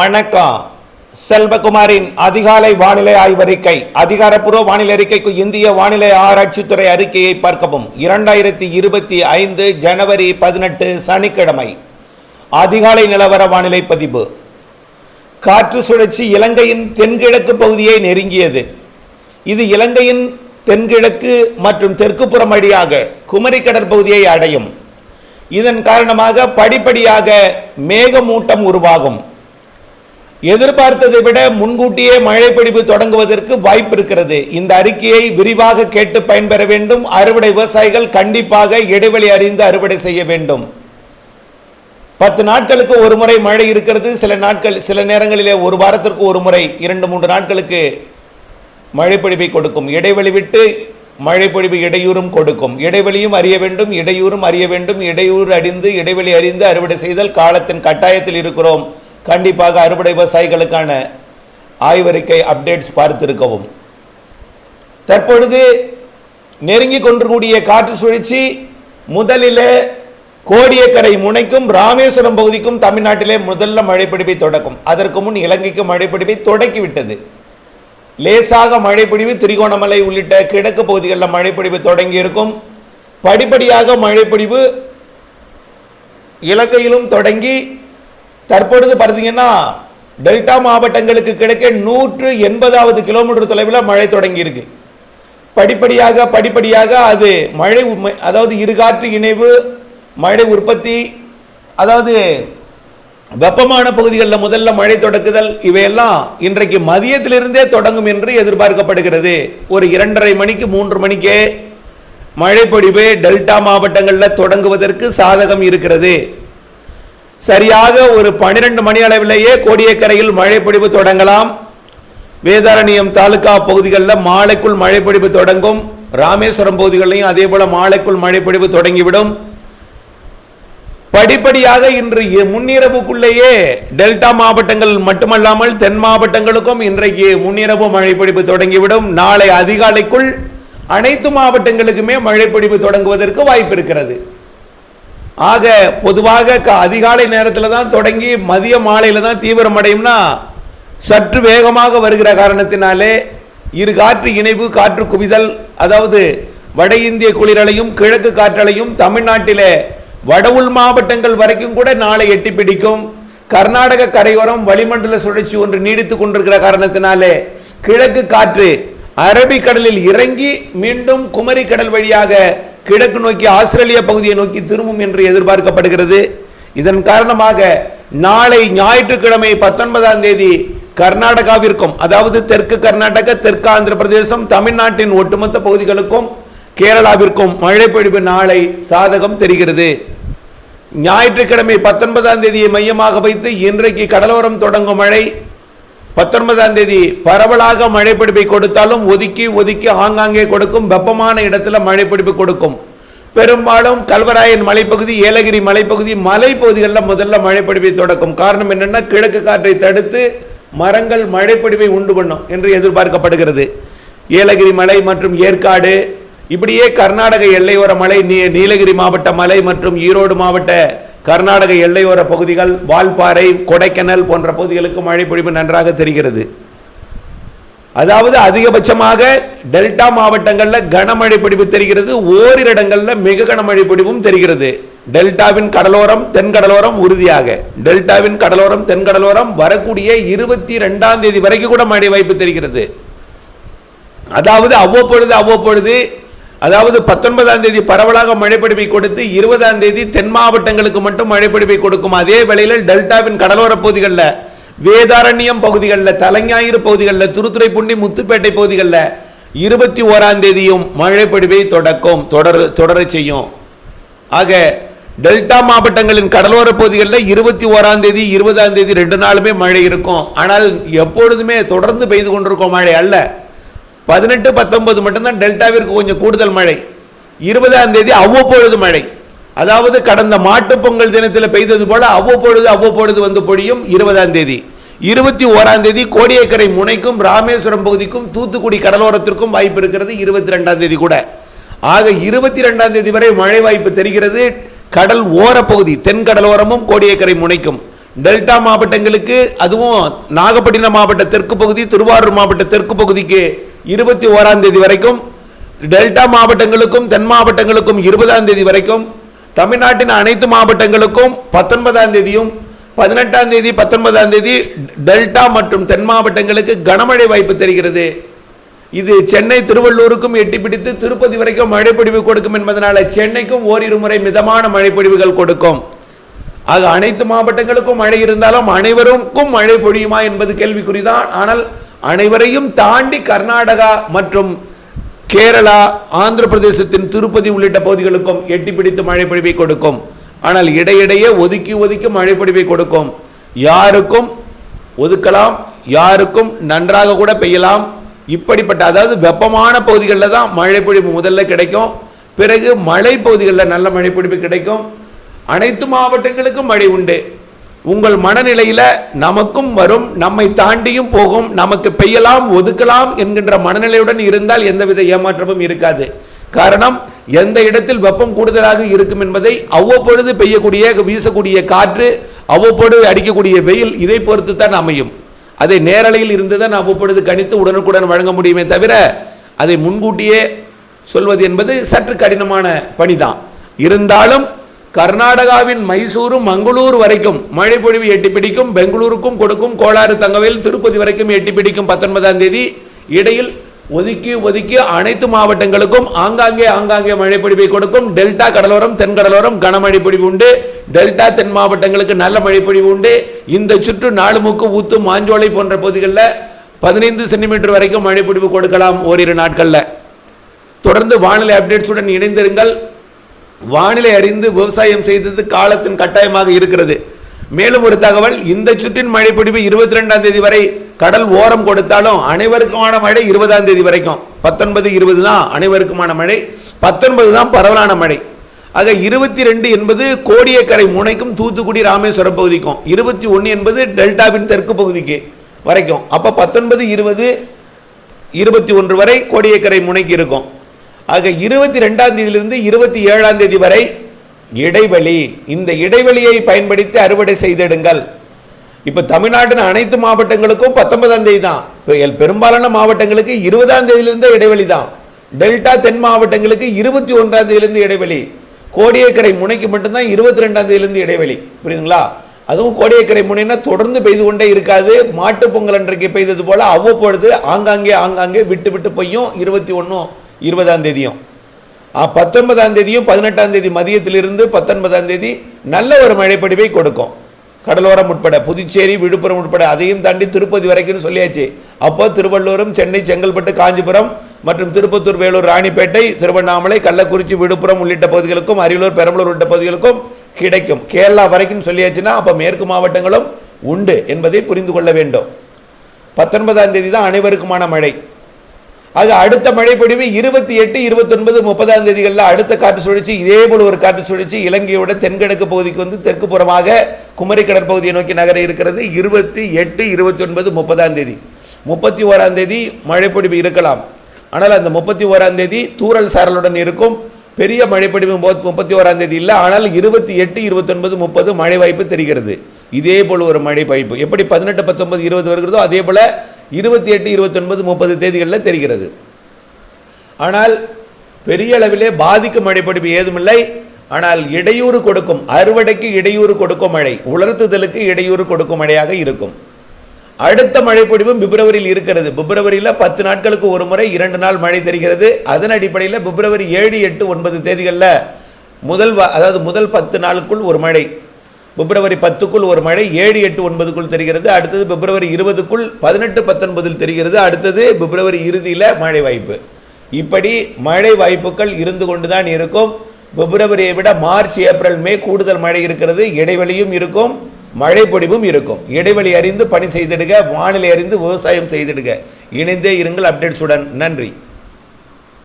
வணக்கம். செல்வகுமாரின் அதிகாலை வானிலை ஆய்வறிக்கை. அதிகாரப்பூர்வ வானிலை அறிக்கைக்கு இந்திய வானிலை ஆராய்ச்சித்துறை அறிக்கையை பார்க்கவும். 2025 ஜனவரி 18 சனிக்கிழமை அதிகாலை நிலவர வானிலை பதிவு. காற்று சுழற்சி இலங்கையின் தென்கிழக்கு பகுதியை நெருங்கியது. இது இலங்கையின் தென்கிழக்கு மற்றும் தெற்கு புறம் வழியாக குமரி கடற்பகுதியை அடையும். இதன் காரணமாக படிப்படியாக மேகமூட்டம் உருவாகும். எதிர்பார்த்ததை விட முன்கூட்டியே மழை பொழிவு தொடங்குவதற்கு வாய்ப்பு இருக்கிறது. இந்த அறிக்கையை விரிவாக கேட்டு பயன்பெற வேண்டும். அறுவடை விவசாயிகள் கண்டிப்பாக இடைவெளி அறிந்து அறுவடை செய்ய வேண்டும். 10 நாட்களுக்கு ஒரு முறை மழை இருக்கிறது. சில நேரங்களிலே ஒரு வாரத்திற்கு ஒரு முறை 2-3 நாட்களுக்கு மழை பொழிவை கொடுக்கும். இடைவெளி விட்டு மழை பொழிவு இடையூறும் கொடுக்கும். இடைவெளியும் அறிய வேண்டும், இடையூறும் அறிய வேண்டும். இடையூறு அறிந்து இடைவெளி அறிந்து அறுவடை செய்தல் காலத்தின் கட்டாயத்தில் இருக்கிறோம். கண்டிப்பாக அறுவடை விவசாயிகளுக்கான ஆய்வறிக்கை அப்டேட்ஸ் பார்த்திருக்கவும். தற்பொழுது நெருங்கி கொண்டிருக்கூடிய காற்று சுழற்சி முதலில் கோடியக்கரை முனைக்கும் ராமேஸ்வரம் பகுதிக்கும் தமிழ்நாட்டிலே முதல்ல மழைப்பிடிப்பை தொடக்கும். அதற்கு முன் இலங்கைக்கு மழைப்பிடிப்பை தொடக்கிவிட்டது. லேசாக மழைப்பிடிவு திரிகோணமலை உள்ளிட்ட கிழக்கு பகுதிகளில் மழைப்பிடிவு தொடங்கி இருக்கும். படிப்படியாக மழைப்பிடிவு இலங்கையிலும் தொடங்கி தற்பொழுது பார்த்தீங்கன்னா டெல்டா மாவட்டங்களுக்கு கிடைக்க 180வது கிலோமீட்டர் தொலைவில் மழை தொடங்கி இருக்கு. படிப்படியாக அது மழை, அதாவது இருகாற்று இணைவு, மழை உற்பத்தி, அதாவது வெப்பமான பகுதிகளில் முதல்ல மழை தொடக்குதல், இவையெல்லாம் இன்றைக்கு மதியத்திலிருந்தே தொடங்கும் என்று எதிர்பார்க்கப்படுகிறது. ஒரு 2:30 மணிக்கு 3 மணிக்கே மழை பொழிவு டெல்டா மாவட்டங்களில் தொடங்குவதற்கு சாதகம் இருக்கிறது. சரியாக ஒரு 12 மணி அளவிலேயே கோடியக்கரையில் மழை பொழிவு தொடங்கலாம். வேதாரண்யம் தாலுகா பகுதிகளில் மாலைக்குள் மழை பொழிவு தொடங்கும். ராமேஸ்வரம் பகுதிகளிலையும் அதே போல மாலைக்குள் மழை பொழிவு தொடங்கிவிடும். படிப்படியாக இன்று முன்னிரவுக்குள்ளேயே டெல்டா மாவட்டங்கள் மட்டுமல்லாமல் தென் மாவட்டங்களுக்கும் இன்றைக்கு முன்னிரவு மழை பொழிவு தொடங்கிவிடும். நாளை அதிகாலைக்குள் அனைத்து மாவட்டங்களுக்குமே மழை பொழிவு தொடங்குவதற்கு வாய்ப்பு இருக்கிறது. ஆக பொதுவாக அதிகாலை நேரத்தில் தான் தொடங்கி மதிய மாலையில் தான் தீவிரமடையும்னா சற்று வேகமாக வருகிற காரணத்தினாலே இரு காற்று இணைவு, காற்று குவிதல், அதாவது வட இந்திய குளிரலையும் கிழக்கு காற்றலையும் தமிழ்நாட்டிலே வட உள் மாவட்டங்கள் வரைக்கும் கூட நாளை எட்டி பிடிக்கும். கர்நாடக கரையோரம் வளிமண்டல சுழற்சி ஒன்று நீடித்துக் கொண்டிருக்கிற காரணத்தினாலே கிழக்கு காற்று அரபிக்கடலில் இறங்கி மீண்டும் குமரி கடல் வழியாக கிழக்கு நோக்கி ஆஸ்திரேலியா பகுதியை நோக்கி திரும்பும் என்று எதிர்பார்க்கப்படுகிறது. இதன் காரணமாக நாளை ஞாயிற்றுக்கிழமை 19ஆம் தேதி கர்நாடகாவிற்கும், அதாவது தெற்கு கர்நாடக, தெற்கு ஆந்திர பிரதேசம், தமிழ்நாட்டின் ஒட்டுமொத்த பகுதிகளுக்கும் கேரளாவிற்கும் மழை பொழிவு நாளை சாதகம் தெரிகிறது. ஞாயிற்றுக்கிழமை 19ஆம் தேதியை மையமாக வைத்து இன்றைக்கு கடலோரம் தொடங்கும் மழை 19ஆம் தேதி பரவலாக மழை பொழிவை கொடுத்தாலும் ஒதுக்கி ஆங்காங்கே கொடுக்கும். வெப்பமான இடத்துல மழை பொழிவு கொடுக்கும். பெரும்பாலும் கல்வராயன் மலைப்பகுதி, ஏலகிரி மலைப்பகுதி, மலைப்பகுதிகளில் முதல்ல மழை பொழிவை தொடக்கும். காரணம் என்னன்னா கிழக்கு காற்றை தடுத்து மரங்கள் மழை பொழிவை உண்டு பண்ணும் என்று எதிர்பார்க்கப்படுகிறது. ஏலகிரி மலை மற்றும் ஏற்காடு, இப்படியே கர்நாடக எல்லையோர மலை, நீலகிரி மாவட்ட மலை மற்றும் ஈரோடு மாவட்ட கர்நாடக எல்லையோர பகுதிகள், வால்பாறை, கொடைக்கானல் போன்ற பகுதிகளுக்கு மழை பொழிவு நன்றாக தெரிகிறது. அதாவது அதிகபட்சமாக டெல்டா மாவட்டங்களில் கனமழை பொழிவு தெரிகிறது. ஓரிரு இடங்களில் மிக கனமழை பொழிவும் தெரிகிறது. டெல்டாவின் கடலோரம், தென்கடலோரம் உறுதியாக, டெல்டாவின் கடலோரம், தென்கடலோரம் வரக்கூடிய 22ஆம் தேதி வரைக்கும் கூட மழை வாய்ப்பு தெரிகிறது. அதாவது அவ்வப்பொழுது அதாவது 19ஆம் தேதி பரவலாக மழைப்பொழிவை கொடுத்து 20ஆம் தேதி தென் மாவட்டங்களுக்கு மட்டும் மழைப்பொழிவை கொடுக்கும். அதே வேளையில் டெல்டாவின் கடலோர பகுதிகளில், வேதாரண்யம் பகுதிகளில், தலைஞாயிறு பகுதிகளில், திருத்துறைப்பூண்டி, முத்துப்பேட்டை பகுதிகளில் 21ஆம் தேதியும் மழைப்பொழிவை தொடர செய்யும். ஆக டெல்டா மாவட்டங்களின் கடலோர பகுதிகளில் 21ஆம் தேதி 20ஆம் தேதி 2 நாளுமே மழை இருக்கும். ஆனால் எப்பொழுதுமே தொடர்ந்து பெய்து கொண்டிருக்கும் மழை அல்ல. 18, 19 மட்டும்தான் டெல்டாவிற்கு கொஞ்சம் கூடுதல் மழை. 20ஆம் தேதி அவ்வப்பொழுது மழை, அதாவது கடந்த மாட்டுப் பொங்கல் தினத்தில் பெய்தது போல அவ்வப்பொழுது வந்து பொழியும். 20ஆம் தேதி 21ஆம் தேதி கோடியக்கரை முனைக்கும் ராமேஸ்வரம் பகுதிக்கும் தூத்துக்குடி கடலோரத்திற்கும் வாய்ப்பு இருக்கிறது. 22ஆம் தேதி கூட. ஆக 22ஆம் தேதி வரை மழை வாய்ப்பு தெரிகிறது. கடல் ஓர பகுதி தென் கடலோரமும் கோடியக்கரை முனைக்கும் டெல்டா மாவட்டங்களுக்கு, அதுவும் நாகப்பட்டினம் மாவட்ட தெற்கு பகுதி, திருவாரூர் மாவட்ட தெற்கு பகுதிக்கு 21ஆம் தேதி வரைக்கும், டெல்டா மாவட்டங்களுக்கும் தென் மாவட்டங்களுக்கும் 20ஆம் தேதி வரைக்கும், தமிழ்நாட்டின் அனைத்து மாவட்டங்களுக்கும் 19ஆம் தேதியும் 18ஆம் தேதி 19ஆம் தேதி டெல்டா மற்றும் தென் மாவட்டங்களுக்கு கனமழை வாய்ப்பு தெரிகிறது. இது சென்னை திருவள்ளூருக்கும் எட்டி பிடித்து திருப்பதி வரைக்கும் மழைப்பொழிவு கொடுக்கும் என்பதனால சென்னைக்கும் ஓரிரு முறை மிதமான மழைப்பொழிவுகள் கொடுக்கும். ஆக அனைத்து மாவட்டங்களுக்கும் மழை இருந்தாலும் அனைவருக்கும் மழை பொழியுமா என்பது கேள்விக்குறிதான். ஆனால் அனைவரையும் தாண்டி கர்நாடகா மற்றும் கேரளா, ஆந்திர பிரதேசத்தின் திருப்பதி உள்ளிட்ட பகுதிகளுக்கும் எட்டி பிடித்து மழை பொழிவை கொடுக்கும். ஆனால் இடையிடையே ஒதுக்கி ஒதுக்கி மழை பொழிவை கொடுக்கும். யாருக்கும் ஒதுக்கலாம், யாருக்கும் நன்றாக கூட பெய்யலாம். இப்படிப்பட்ட, அதாவது வெப்பமான பகுதிகளில் தான் மழை பொழிவு முதல்ல கிடைக்கும், பிறகு மழை பகுதிகளில் நல்ல மழை பொழிவு கிடைக்கும். அனைத்து மாவட்டங்களுக்கும் மழை உண்டு. உங்கள் மனநிலையில் நமக்கும் வரும், நம்மை தாண்டியும் போகும், நமக்கு பெய்யலாம் ஒதுக்கலாம் என்கின்ற மனநிலையுடன் இருந்தால் எந்தவித ஏமாற்றமும் இருக்காது. காரணம், எந்த இடத்தில் வெப்பம் கூடுதலாக இருக்கும் என்பதை அவ்வப்பொழுது பெய்யக்கூடிய வீசக்கூடிய காற்று, அவ்வப்பொழுது அடிக்கக்கூடிய வெயில், இதை பொறுத்து தான் அமையும். அதை நேரலையில் இருந்து தான் அவ்வப்பொழுது கணித்து உடனுக்குடன் வழங்க முடியுமே தவிர அதை முன்கூட்டியே சொல்வது என்பது சற்று கடினமான பணிதான். இருந்தாலும் கர்நாடகாவின் மைசூரு மங்களூர் வரைக்கும் மழை பொழிவு எட்டி பிடிக்கும். பெங்களூருக்கும் கொடுக்கும், கோளாறு தங்கவேல் திருப்பதி வரைக்கும் எட்டி பிடிக்கும் 19ஆம் தேதி. இடையில் ஒதுக்கி ஒதுக்கி அனைத்து மாவட்டங்களுக்கும் ஆங்காங்கே மழை பொழிவை கொடுக்கும். டெல்டா கடலோரம் தென்கடலோரம் கனமழை பொழிவு உண்டு. டெல்டா தென் மாவட்டங்களுக்கு நல்ல மழை பொழிவு உண்டு. இந்த சுற்று நாலுமுக்கு ஊத்து மாஞ்சோலை போன்ற பகுதிகளில் 15 சென்டிமீட்டர் வரைக்கும் மழை பொழிவு கொடுக்கலாம் ஓரிரு நாட்களில். தொடர்ந்து வானிலை அப்டேட்ஸுடன் இணைந்திருங்கள். வானிலை அறிந்து விவசாயம் செய்தது காலத்தின் கட்டாயமாக இருக்கிறது. மேலும் ஒரு தகவல், இந்த சுற்றின் மழை பொழிவு 22ஆம் தேதி வரை கடல் ஓரம் கொடுத்தாலும் அனைவருக்குமான மழை 20ஆம் தேதி வரைக்கும். 19, 20 தான் அனைவருக்குமான மழை, 19 தான் பரவலான மழை. ஆக 22 என்பது கோடியக்கரை முனைக்கும் தூத்துக்குடி ராமேஸ்வரம் பகுதிக்கும், 21 என்பது டெல்டாவின் தெற்கு பகுதிக்கு வரைக்கும். அப்போ 19, 20, 21 வரை கோடியக்கரை முனைக்கு இருக்கும். ஆக 22ஆம் தேதியிலிருந்து 27ஆம் தேதி வரை இடைவெளி, இந்த இடைவெளியை பயன்படுத்தி அறுவடை செய்திடுங்கள். இப்போ தமிழ்நாட்டின் அனைத்து மாவட்டங்களுக்கும் 19ஆம் தேதி தான், பெரும்பாலான மாவட்டங்களுக்கு 20ஆம் தேதியிலிருந்து இடைவெளி தான். டெல்டா தென் மாவட்டங்களுக்கு 21ஆம் தேதியிலிருந்து இடைவெளி. கோடியக்கரை முனைக்கு மட்டும்தான் 22ஆம் தேதியிலிருந்து இடைவெளி. புரியுதுங்களா? அதுவும் கோடியக்கரை முனைனா தொடர்ந்து பெய்து கொண்டே இருக்காது. மாட்டு பொங்கல் அன்றைக்கு பெய்தது போல அவ்வப்பொழுது ஆங்காங்கே விட்டு விட்டு பெய்யும். 21, 20ஆம் தேதியும், 19ஆம் தேதியும் 18ஆம் தேதி மதியத்திலிருந்து 19ஆம் தேதி நல்ல ஒரு மழைப்பொழிவை கொடுக்கும். கடலோரம் உட்பட புதுச்சேரி, விழுப்புரம் உட்பட, அதையும் தாண்டி திருப்பதி வரைக்கும் சொல்லியாச்சு. அப்போ திருவள்ளூரும், சென்னை, செங்கல்பட்டு, காஞ்சிபுரம் மற்றும் திருப்பத்தூர், வேலூர், ராணிப்பேட்டை, திருவண்ணாமலை, கள்ளக்குறிச்சி, விழுப்புரம் உள்ளிட்ட பகுதிகளுக்கும், அரியலூர், பெரம்பலூர் உள்ளிட்ட பகுதிகளுக்கும் கிடைக்கும். கேரளா வரைக்கும் சொல்லியாச்சுன்னா அப்போ மேற்கு மாவட்டங்களும் உண்டு என்பதை புரிந்து கொள்ள வேண்டும். 19ஆம் தேதி தான் அனைவருக்குமான மழை. ஆக அடுத்த மழைப்பொழிவு 28, 29, 30ஆம் தேதிகளில் அடுத்த காற்று சுழற்சி, இதே போல் ஒரு காற்று சுழற்சி இலங்கையோட தென்கிழக்கு பகுதிக்கு வந்து தெற்கு புறமாக குமரி கடற்பகுதியை நோக்கி நகர இருக்கிறது. 28, 29, 30ஆம் தேதி, 31ஆம் தேதி மழைப்பொழிவு இருக்கலாம். ஆனால் அந்த 31ஆம் தேதி தூறல் சாரலுடன் இருக்கும். பெரிய மழைப்பொழிவு 31ஆம் தேதி இல்லை. ஆனால் 28, 29, 30 மழை வாய்ப்பு தெரிகிறது. இதே போல் ஒரு மழை வாய்ப்பு எப்படி 18, 19, 20 வருகிறதோ அதே போல் 28, 29, 30 தேதிகளில் தெரிகிறது. ஆனால் பெரிய அளவிலே பாதிக்கும் மழைப்பொழிவு ஏதுமில்லை. ஆனால் இடையூறு கொடுக்கும், அறுவடைக்கு இடையூறு கொடுக்கும் மழை, உலர்த்துதலுக்கு இடையூறு கொடுக்கும் மழையாக இருக்கும். அடுத்த மழைப்பொழிவும் பிப்ரவரியில் இருக்கிறது. பிப்ரவரியில் 10 நாட்களுக்கு ஒரு முறை 2 நாள் மழை தெரிகிறது. அதன் அடிப்படையில் பிப்ரவரி 7, 8, 9 தேதிகளில் முதல் 10 நாளுக்குள் ஒரு மழை, பிப்ரவரி 10க்குள் ஒரு மழை, 7, 8, 9க்குள் தெரிகிறது. அடுத்தது பிப்ரவரி 20க்குள், 18, 19 தெரிகிறது. அடுத்தது பிப்ரவரி இறுதியில் மழை வாய்ப்பு. இப்படி மழை வாய்ப்புகள் இருந்து கொண்டுதான் இருக்கும். பிப்ரவரியை விட மார்ச், ஏப்ரல், மே கூடுதல் மழை இருக்கிறது. இடைவெளியும் இருக்கும், மழை பொழிவும் இருக்கும். இடைவெளி அறிந்து பணி செய்திடுக, வானிலை அறிந்து விவசாயம் செய்திடுக. இணைந்தே இருங்கள் அப்டேட்ஸுடன். நன்றி.